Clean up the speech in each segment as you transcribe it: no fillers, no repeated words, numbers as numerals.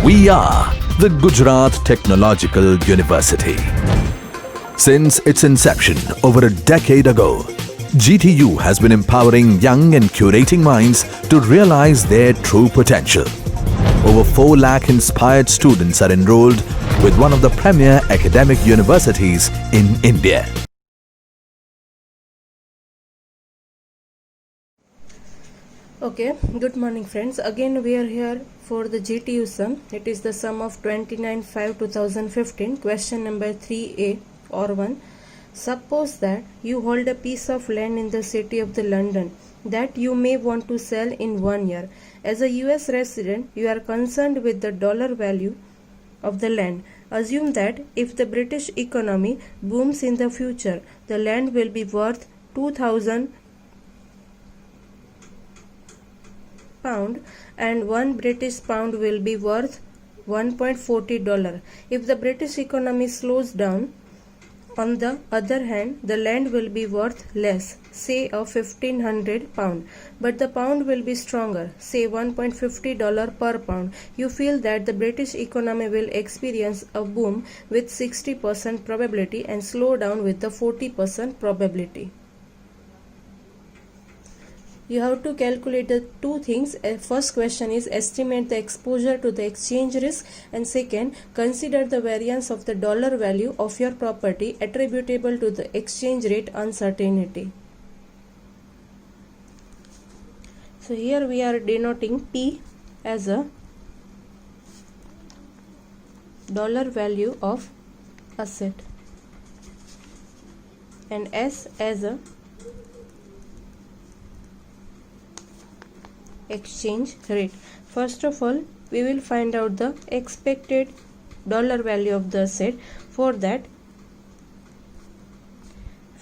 We are the Gujarat Technological University. Since its inception over a decade ago, GTU has been empowering young and curating minds to realize their true potential. Over 4 lakh inspired students are enrolled with one of the premier academic universities in India. Okay, good morning friends. Again we are here for the GTU sum. It is the sum of 29/5/2015, question number 3A or 1. Suppose that you hold a piece of land in the city of the London that you may want to sell in 1 year. As a US resident, you are concerned with the dollar value of the land. Assume that if the British economy booms in the future, the land will be worth 2,000 pound and 1 British pound will be worth $1.40. If the British economy slows down, on the other hand, the land will be worth less, say of 1,500 pound, but the pound will be stronger, say $1.50 per pound. You feel that the British economy will experience a boom with 60% probability and slow down with the 40% probability. You have to calculate the two things. First question is estimate the exposure to the exchange risk, and second, consider the variance of the dollar value of your property attributable to the exchange rate uncertainty. So here we are denoting P as a dollar value of asset and S as a exchange rate. First of all, we will find out the expected dollar value of the asset. For that,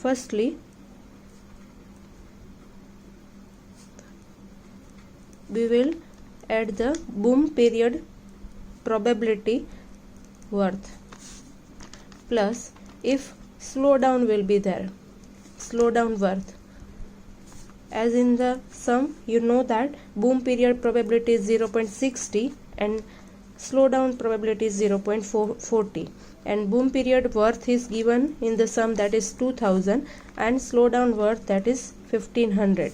firstly, we will add the boom period probability worth plus if slowdown will be there, slowdown worth. As in the sum, you know that boom period probability is 0.60 and slowdown probability is 0.40, and boom period worth is given in the sum, that is 2,000, and slowdown worth, that is 1,500.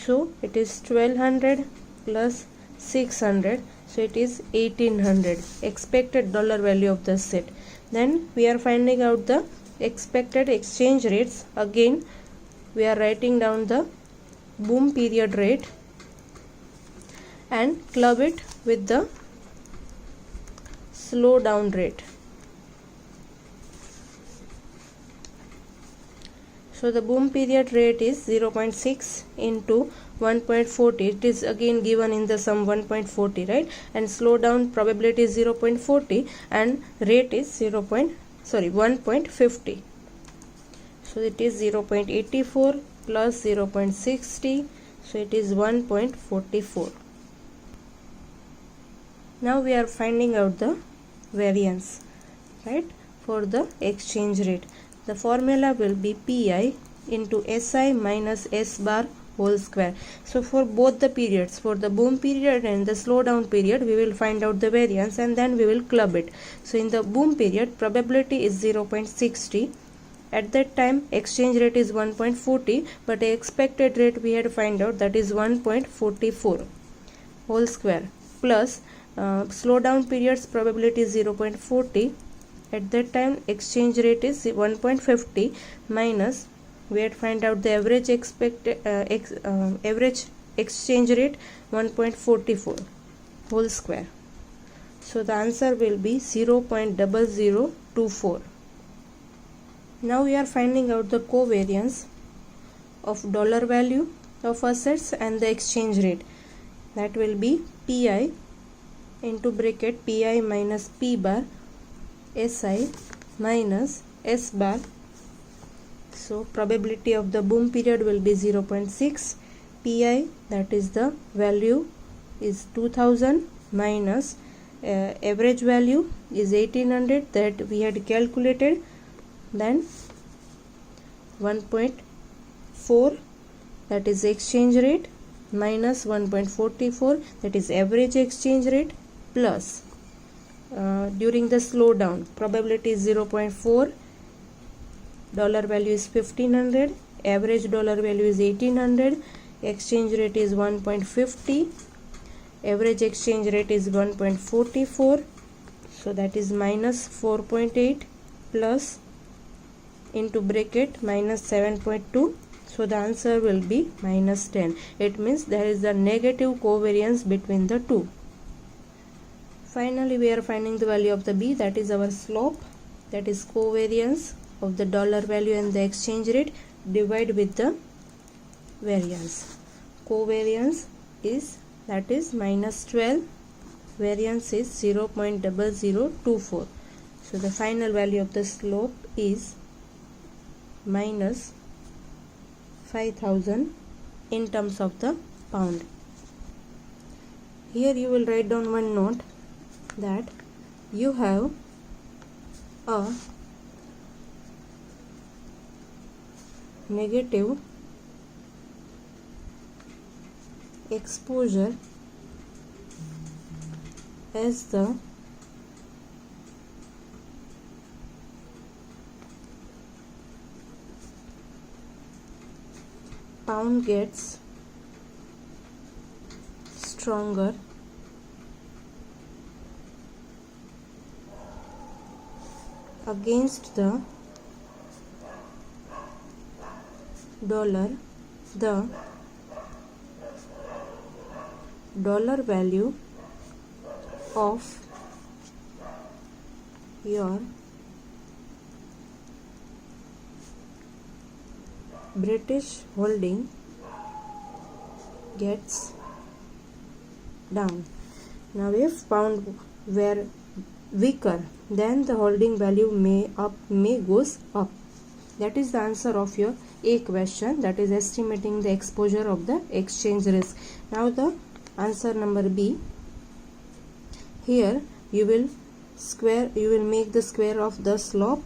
So it is 1,200 plus 600, so it is 1,800 expected dollar value of the asset. Then we are finding out the expected exchange rates. Again we are writing down the boom period rate and club it with the slowdown rate. So the boom period rate is 0.6 into 1.40. It is again given in the sum 1.40, right? And slowdown probability is 0.40 and rate is 1.50. So it is 0.84 plus 0.60, so it is 1.44. Now we are finding out the variance, right, for the exchange rate. The formula will be Pi into Si minus S bar whole square. So for both the periods, for the boom period and the slowdown period, we will find out the variance and then we will club it. So in the boom period, probability is 0.60. At that time, exchange rate is 1.40, but the expected rate we had find out, that is 1.44 whole square plus slowdown periods probability is 0.40. At that time, exchange rate is 1.50 minus we had find out the average average exchange rate 1.44 whole square. So the answer will be 0.0024. Now we are finding out the covariance of dollar value of assets and the exchange rate. That will be Pi into bracket Pi minus P bar Si minus S bar. So probability of the boom period will be 0.6. Pi, that is the value, is 2,000 minus average value is 1,800 that we had calculated. Then 1.4, that is exchange rate, minus 1.44, that is average exchange rate, plus during the slowdown probability is 0.4, dollar value is 1500, average dollar value is 1800, exchange rate is 1.50, average exchange rate is 1.44, so that is minus 4.8 plus into bracket minus 7.2, so the answer will be minus 10. It means there is a negative covariance between the two. Finally, we are finding the value of the B, that is our slope, that is covariance of the dollar value and the exchange rate divided with the variance. Covariance is, that is minus 12, variance is 0.0024. So the final value of the slope is minus 5000 in terms of the pound. Here you will write down one note that you have a negative exposure as the pound gets stronger against the dollar, the dollar value of your British holding gets down. Now if pound were weaker, then the holding value may goes up. That is the answer of your A question, that is estimating the exposure of the exchange risk. Now the answer number B. Here you will make the square of the slope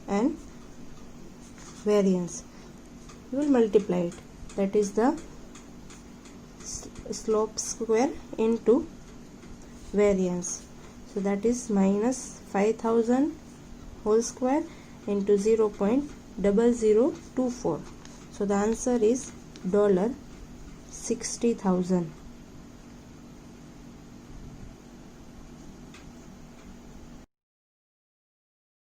and variance. You will multiply it, that is the slope square into variance. So that is minus 5000 whole square into 0.0024. So the answer is $60,000.